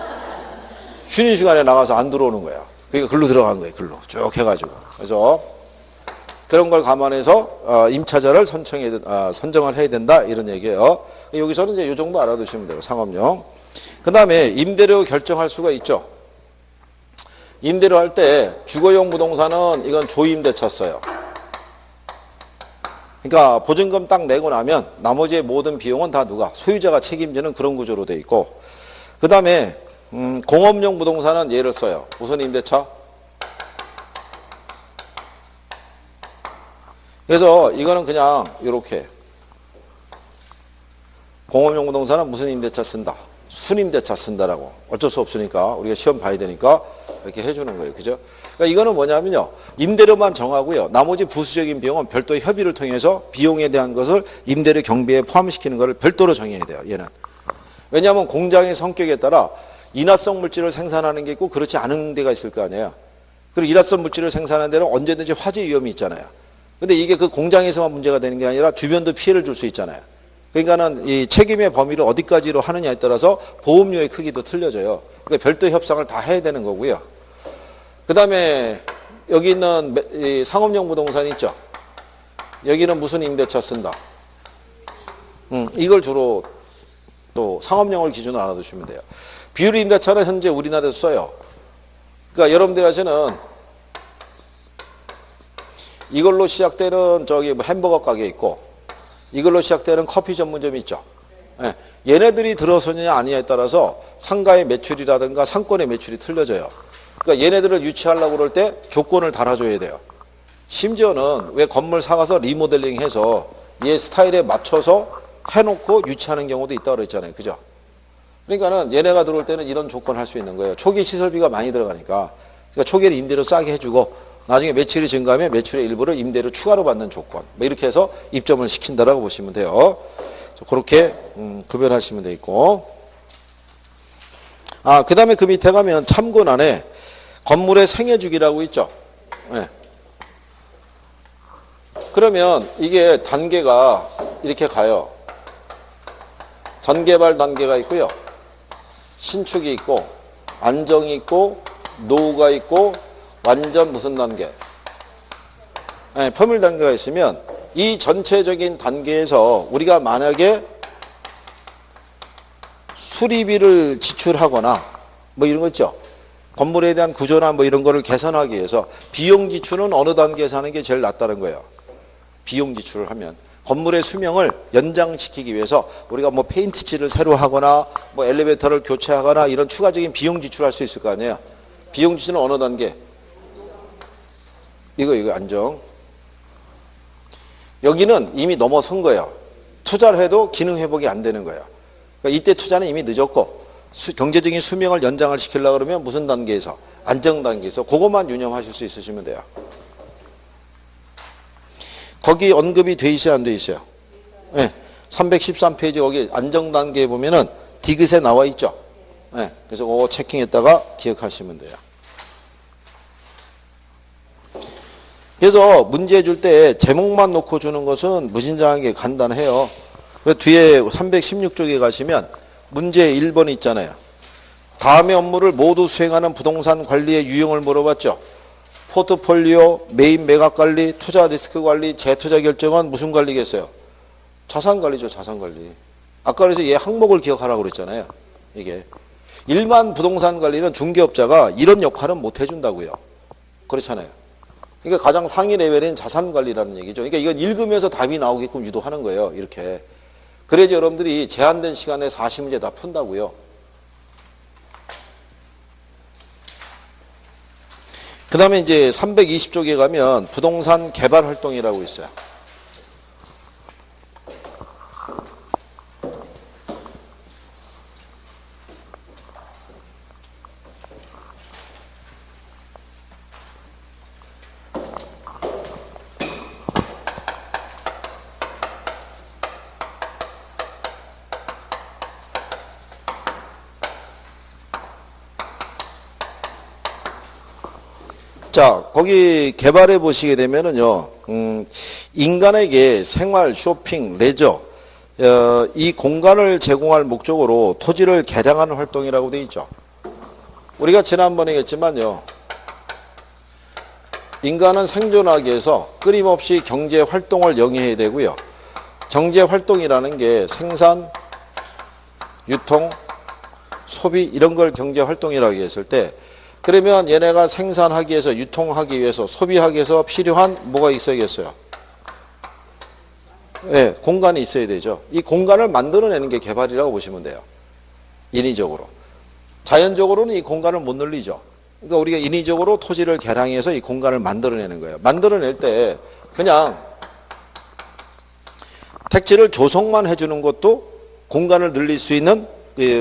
쉬는 시간에 나가서 안 들어오는 거야. 그러니까 글로 들어간 거예요. 글로 쭉 해가지고. 그래서 그런 걸 감안해서 임차자를 선정을 해야 된다 이런 얘기예요. 여기서는 이제 이 정도 알아두시면 돼요. 상업용. 그 다음에 임대료 결정할 수가 있죠. 임대료 할 때 주거용 부동산은 이건 조임대차 써요. 그러니까 보증금 딱 내고 나면 나머지의 모든 비용은 다 누가? 소유자가 책임지는 그런 구조로 돼 있고 그 다음에 공업용 부동산은 얘를 써요. 무슨 임대차? 그래서 이거는 그냥 이렇게 공업용 부동산은 무슨 임대차 쓴다? 순임대차 쓴다라고. 어쩔 수 없으니까 우리가 시험 봐야 되니까 이렇게 해주는 거예요. 그죠? 그러니까 이거는 뭐냐면요. 임대료만 정하고요. 나머지 부수적인 비용은 별도의 협의를 통해서 비용에 대한 것을 임대료 경비에 포함시키는 것을 별도로 정해야 돼요. 얘는. 왜냐하면 공장의 성격에 따라 인화성 물질을 생산하는 게 있고 그렇지 않은 데가 있을 거 아니에요. 그리고 인화성 물질을 생산하는 데는 언제든지 화재 위험이 있잖아요. 근데 이게 그 공장에서만 문제가 되는 게 아니라 주변도 피해를 줄 수 있잖아요. 그러니까는 이 책임의 범위를 어디까지로 하느냐에 따라서 보험료의 크기도 틀려져요. 그러니까 별도 협상을 다 해야 되는 거고요. 그 다음에 여기 있는 이 상업용 부동산 있죠. 여기는 무슨 임대차 쓴다. 이걸 주로 또 상업용을 기준으로 알아두시면 돼요. 비율 임대차는 현재 우리나라에서 써요. 그러니까 여러분들 아시는 이걸로 시작되는 저기 뭐 햄버거 가게 있고 이걸로 시작되는 커피 전문점이 있죠. 예. 얘네들이 들어서느냐 아니냐에 따라서 상가의 매출이라든가 상권의 매출이 틀려져요. 그러니까 얘네들을 유치하려고 그럴 때 조건을 달아줘야 돼요. 심지어는 왜 건물 사가서 리모델링해서 얘 스타일에 맞춰서 해놓고 유치하는 경우도 있다고 그랬잖아요. 그죠? 그러니까는 얘네가 들어올 때는 이런 조건 할 수 있는 거예요. 초기 시설비가 많이 들어가니까. 그러니까 초기에 임대료 싸게 해주고 나중에 매출이 증가하면 매출의 일부를 임대료 추가로 받는 조건. 뭐 이렇게 해서 입점을 시킨다라고 보시면 돼요. 그렇게 구별하시면 돼 있고. 그 다음에 그 밑에 가면 참고란에 건물의 생애주기라고 있죠. 네. 그러면 이게 단계가 이렇게 가요. 전개발 단계가 있고요. 신축이 있고 안정이 있고 노후가 있고 완전 무슨 단계? 네, 표밀 단계가 있으면 이 전체적인 단계에서 우리가 만약에 수리비를 지출하거나 뭐 이런 거 있죠. 건물에 대한 구조나 뭐 이런 거를 개선하기 위해서 비용 지출은 어느 단계에서 하는 게 제일 낫다는 거예요. 비용 지출을 하면 건물의 수명을 연장시키기 위해서 우리가 뭐 페인트칠을 새로 하거나 뭐 엘리베이터를 교체하거나 이런 추가적인 비용 지출할 수 있을 거 아니에요. 비용 지출은 어느 단계? 이거 안정. 여기는 이미 넘어선 거예요. 투자를 해도 기능 회복이 안 되는 거예요. 그러니까 이때 투자는 이미 늦었고 경제적인 수명을 연장을 시키려고 그러면 무슨 단계에서? 안정 단계에서 그것만 유념하실 수 있으시면 돼요. 거기 언급이 돼 있어요, 안 돼 있어요? 네. 313페이지 거기 안정 단계에 보면은 디귿에 나와 있죠. 네. 그래서 그거 체킹했다가 기억하시면 돼요. 그래서 문제 줄 때 제목만 놓고 주는 것은 무진장하게 간단해요. 그 뒤에 316쪽에 가시면 문제 1번 있잖아요. 다음의 업무를 모두 수행하는 부동산 관리의 유형을 물어봤죠. 포트폴리오, 메인 매각 관리, 투자 리스크 관리, 재투자 결정은 무슨 관리겠어요? 자산 관리죠, 자산 관리. 아까 그래서 얘 항목을 기억하라고 그랬잖아요. 이게. 일반 부동산 관리는 중개업자가 이런 역할은 못 해준다고요. 그렇잖아요. 그러니까 가장 상위 레벨인 자산 관리라는 얘기죠. 그러니까 이건 읽으면서 답이 나오게끔 유도하는 거예요. 이렇게. 그래야지 여러분들이 제한된 시간에 40문제 다 푼다고요. 그 다음에 이제 320쪽에 가면 부동산 개발 활동이라고 있어요. 자, 거기 개발해 보시게 되면은요, 인간에게 생활, 쇼핑, 레저, 이 공간을 제공할 목적으로 토지를 개량하는 활동이라고 되어 있죠. 우리가 지난번에 했지만요, 인간은 생존하기 위해서 끊임없이 경제 활동을 영위해야 되고요. 경제 활동이라는 게 생산, 유통, 소비 이런 걸 경제 활동이라고 했을 때 그러면 얘네가 생산하기 위해서 유통하기 위해서 소비하기 위해서 필요한 뭐가 있어야겠어요? 네, 공간이 있어야 되죠. 이 공간을 만들어내는 게 개발이라고 보시면 돼요. 인위적으로. 자연적으로는 이 공간을 못 늘리죠. 그러니까 우리가 인위적으로 토지를 개량해서 이 공간을 만들어내는 거예요. 만들어낼 때 그냥 택지를 조성만 해주는 것도 공간을 늘릴 수 있는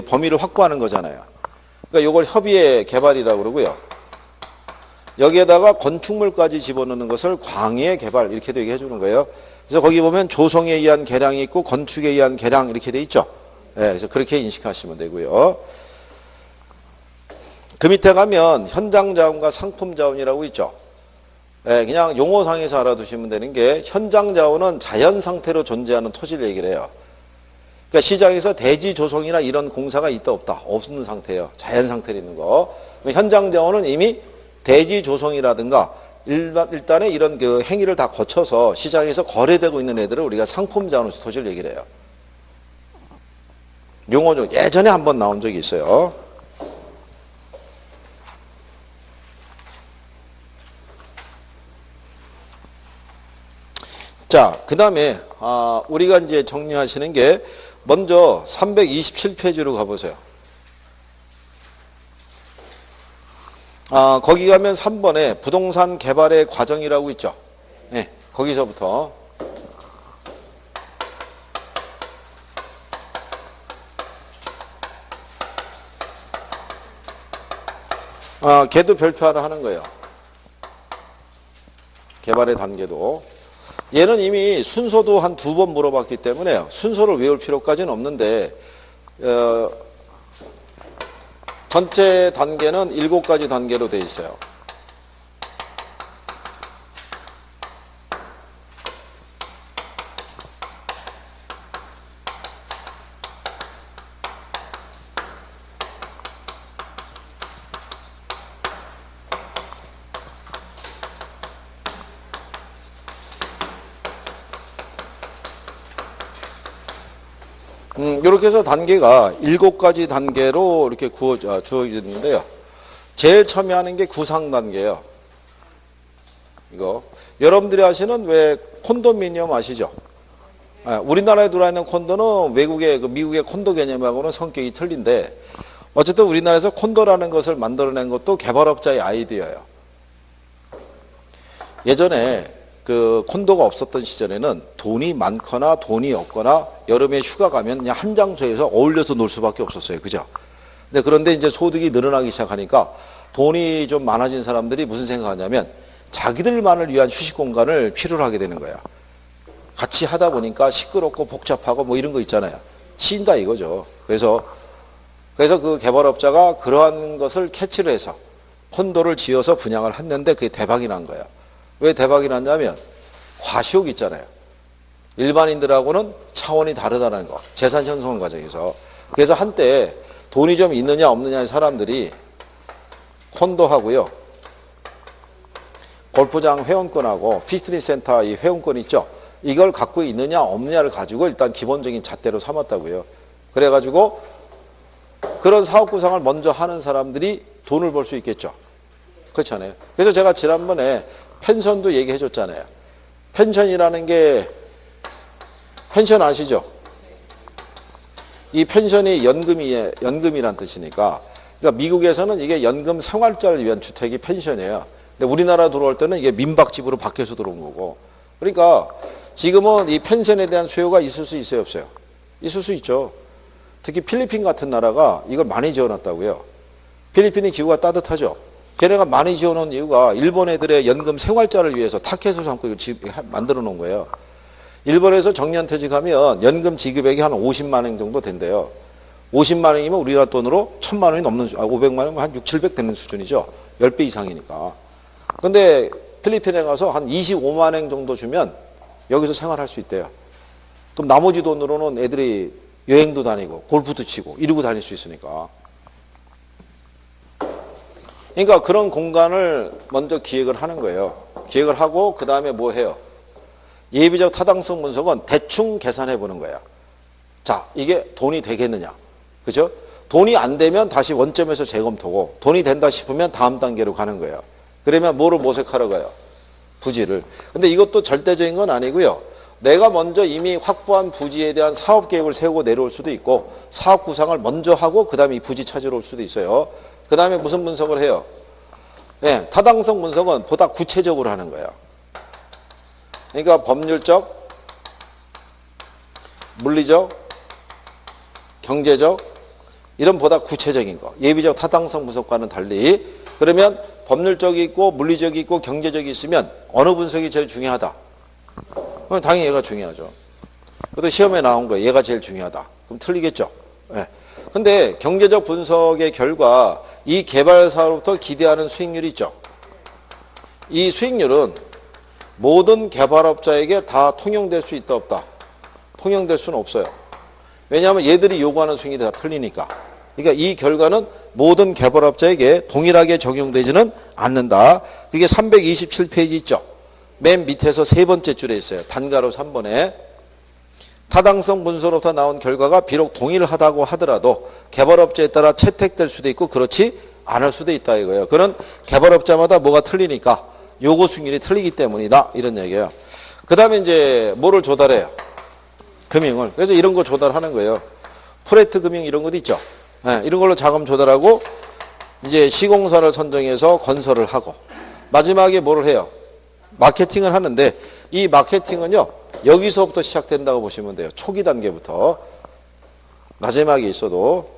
범위를 확보하는 거잖아요. 그러니까 이걸 협의의 개발이라고 그러고요. 여기에다가 건축물까지 집어넣는 것을 광의의 개발 이렇게 되게 해주는 거예요. 그래서 거기 보면 조성에 의한 개량이 있고 건축에 의한 개량 이렇게 돼 있죠. 네, 그래서 그렇게 인식하시면 되고요. 그 밑에 가면 현장 자원과 상품 자원이라고 있죠. 네, 그냥 용어상에서 알아두시면 되는 게 현장 자원은 자연 상태로 존재하는 토지를 얘기를 해요. 그러니까 시장에서 대지 조성이나 이런 공사가 있다 없다 없는 상태예요. 자연 상태로 있는 거. 현장 자원은 이미 대지 조성이라든가 일단의 이런 그 행위를 다 거쳐서 시장에서 거래되고 있는 애들을 우리가 상품 자원 토지를 얘기를 해요. 용어 중 예전에 한번 나온 적이 있어요. 자, 그 다음에 우리가 이제 정리하시는 게 먼저 327페이지로 가보세요. 거기 가면 3번에 부동산 개발의 과정이라고 있죠. 네, 거기서부터. 걔도 별표 하나 하는 거예요. 개발의 단계도. 얘는 이미 순서도 한 2번 물어봤기 때문에 순서를 외울 필요까지는 없는데 전체 단계는 7가지 단계로 되어 있어요. 이렇게 해서 단계가 7가지 단계로 이렇게 주어지는데요. 제일 처음에 하는 게 구상 단계예요. 이거 여러분들이 아시는 왜 콘도미니엄 아시죠? 우리나라에 들어와 있는 콘도는 외국의 미국의 콘도 개념하고는 성격이 틀린데 어쨌든 우리나라에서 콘도라는 것을 만들어낸 것도 개발업자의 아이디어예요. 예전에 그 콘도가 없었던 시절에는 돈이 많거나 돈이 없거나 여름에 휴가 가면 그냥 한 장소에서 어울려서 놀 수밖에 없었어요. 그죠? 그런데 이제 소득이 늘어나기 시작하니까 돈이 좀 많아진 사람들이 무슨 생각하냐면 자기들만을 위한 휴식 공간을 필요로 하게 되는 거야. 같이 하다 보니까 시끄럽고 복잡하고 뭐 이런 거 있잖아요. 치인다 이거죠. 그래서 그 개발업자가 그러한 것을 캐치를 해서 콘도를 지어서 분양을 했는데 그게 대박이 난 거야. 왜 대박이 났냐면 과시욕 있잖아요. 일반인들하고는 차원이 다르다는 거. 재산 형성 과정에서. 그래서 한때 돈이 좀 있느냐 없느냐의 사람들이 콘도하고요. 골프장 회원권하고 피트니스 센터 이 회원권 있죠. 이걸 갖고 있느냐 없느냐를 가지고 일단 기본적인 잣대로 삼았다고요. 그래가지고 그런 사업 구상을 먼저 하는 사람들이 돈을 벌 수 있겠죠. 그렇잖아요. 그래서 제가 지난번에 펜션도 얘기해 줬잖아요. 펜션이라는 게 펜션 아시죠? 이 펜션이 연금이란 뜻이니까 그러니까 미국에서는 이게 연금 생활자를 위한 주택이 펜션이에요. 근데 우리나라 들어올 때는 이게 민박집으로 바뀌어서 들어온 거고. 그러니까 지금은 이 펜션에 대한 수요가 있을 수 있어요, 없어요? 있을 수 있죠. 특히 필리핀 같은 나라가 이걸 많이 지어놨다고요. 필리핀이 기후가 따뜻하죠. 걔네가 많이 지어놓은 이유가 일본 애들의 연금 생활자를 위해서 타켓을 삼고 이거 만들어 놓은 거예요. 일본에서 정년퇴직하면 연금 지급액이 한 50만 원 정도 된대요. 50만 원이면 우리나라 돈으로 1000만 원이 넘는, 500만 원이면 한 6, 700 되는 수준이죠. 10배 이상이니까. 근데 필리핀에 가서 한 25만 원 정도 주면 여기서 생활할 수 있대요. 그럼 나머지 돈으로는 애들이 여행도 다니고 골프도 치고 이러고 다닐 수 있으니까. 그러니까 그런 공간을 먼저 기획을 하는 거예요. 기획을 하고 그 다음에 뭐 해요? 예비적 타당성 분석은 대충 계산해 보는 거예요. 자, 이게 돈이 되겠느냐. 그죠? 돈이 안 되면 다시 원점에서 재검토고 돈이 된다 싶으면 다음 단계로 가는 거예요. 그러면 뭐를 모색하러 가요? 부지를. 근데 이것도 절대적인 건 아니고요. 내가 먼저 이미 확보한 부지에 대한 사업 계획을 세우고 내려올 수도 있고 사업 구상을 먼저 하고 그 다음에 이 부지 찾으러 올 수도 있어요. 그 다음에 무슨 분석을 해요? 네, 타당성 분석은 보다 구체적으로 하는 거예요. 그러니까 법률적, 물리적, 경제적 이런 보다 구체적인 거. 예비적 타당성 분석과는 달리 그러면 법률적이 있고 물리적이 있고 경제적이 있으면 어느 분석이 제일 중요하다? 그럼 당연히 얘가 중요하죠. 그래도 시험에 나온 거예요. 얘가 제일 중요하다. 그럼 틀리겠죠. 네. 근데 경제적 분석의 결과 이 개발사로부터 기대하는 수익률이 있죠. 이 수익률은 모든 개발업자에게 다 통용될 수 있다 없다? 통용될 수는 없어요. 왜냐하면 얘들이 요구하는 수익률이 다 틀리니까. 그러니까 이 결과는 모든 개발업자에게 동일하게 적용되지는 않는다. 그게 327페이지 있죠. 맨 밑에서 세 번째 줄에 있어요. 단가로 3번에. 타당성 분석으로부터 나온 결과가 비록 동일하다고 하더라도 개발업자에 따라 채택될 수도 있고 그렇지 않을 수도 있다 이거예요. 그건 개발업자마다 뭐가 틀리니까 요구 수익률이 틀리기 때문이다 이런 얘기예요. 그 다음에 이제 뭐를 조달해요? 금융을. 그래서 이런 거 조달하는 거예요. 프레트 금융 이런 것도 있죠. 네, 이런 걸로 자금 조달하고 이제 시공사를 선정해서 건설을 하고 마지막에 뭐를 해요? 마케팅을 하는데 이 마케팅은요. 여기서부터 시작된다고 보시면 돼요. 초기 단계부터. 마지막에 있어도.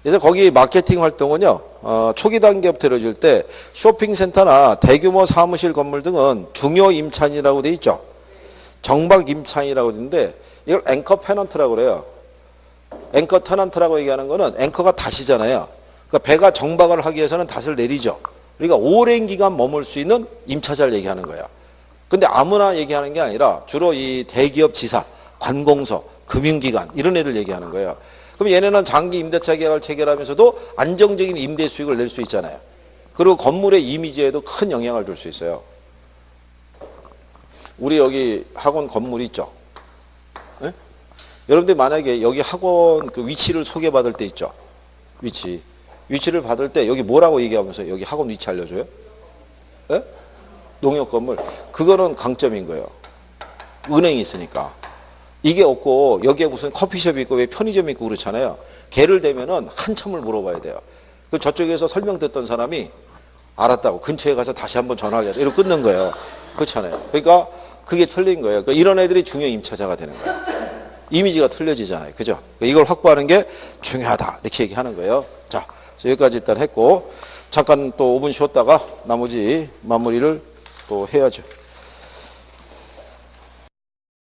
그래서 거기 마케팅 활동은요. 초기 단계부터 이루어질 때 쇼핑센터나 대규모 사무실 건물 등은 중요 임차인이라고 돼 있죠. 정박 임차인이라고 되는데 이걸 앵커 페넌트라고 그래요. 앵커 테넌트라고 얘기하는 거는 앵커가 닷이잖아요. 그러니까 배가 정박을 하기 위해서는 닷을 내리죠. 그러니까 오랜 기간 머물 수 있는 임차자를 얘기하는 거예요. 근데 아무나 얘기하는 게 아니라 주로 이 대기업 지사, 관공서, 금융기관 이런 애들 얘기하는 거예요. 그럼 얘네는 장기 임대차 계약을 체결하면서도 안정적인 임대 수익을 낼 수 있잖아요. 그리고 건물의 이미지에도 큰 영향을 줄 수 있어요. 우리 여기 학원 건물 있죠. 네? 여러분들 만약에 여기 학원 그 위치를 소개받을 때 있죠. 위치를 받을 때 여기 뭐라고 얘기하면서 여기 학원 위치 알려줘요? 네? 농협 건물. 그거는 강점인 거예요. 은행이 있으니까. 이게 없고 여기에 무슨 커피숍이 있고 왜 편의점이 있고 그렇잖아요. 걔를 대면은 한참을 물어봐야 돼요. 그 저쪽에서 설명 듣던 사람이 알았다고 근처에 가서 다시 한번 전화하자 이러고 끊는 거예요. 그렇잖아요. 그러니까 그게 틀린 거예요. 그러니까 이런 애들이 중요 임차자가 되는 거예요. 이미지가 틀려지잖아요. 그죠? 이걸 확보하는 게 중요하다. 이렇게 얘기하는 거예요. 자, 여기까지 일단 했고, 잠깐 또 5분 쉬었다가 나머지 마무리를 또 해야죠.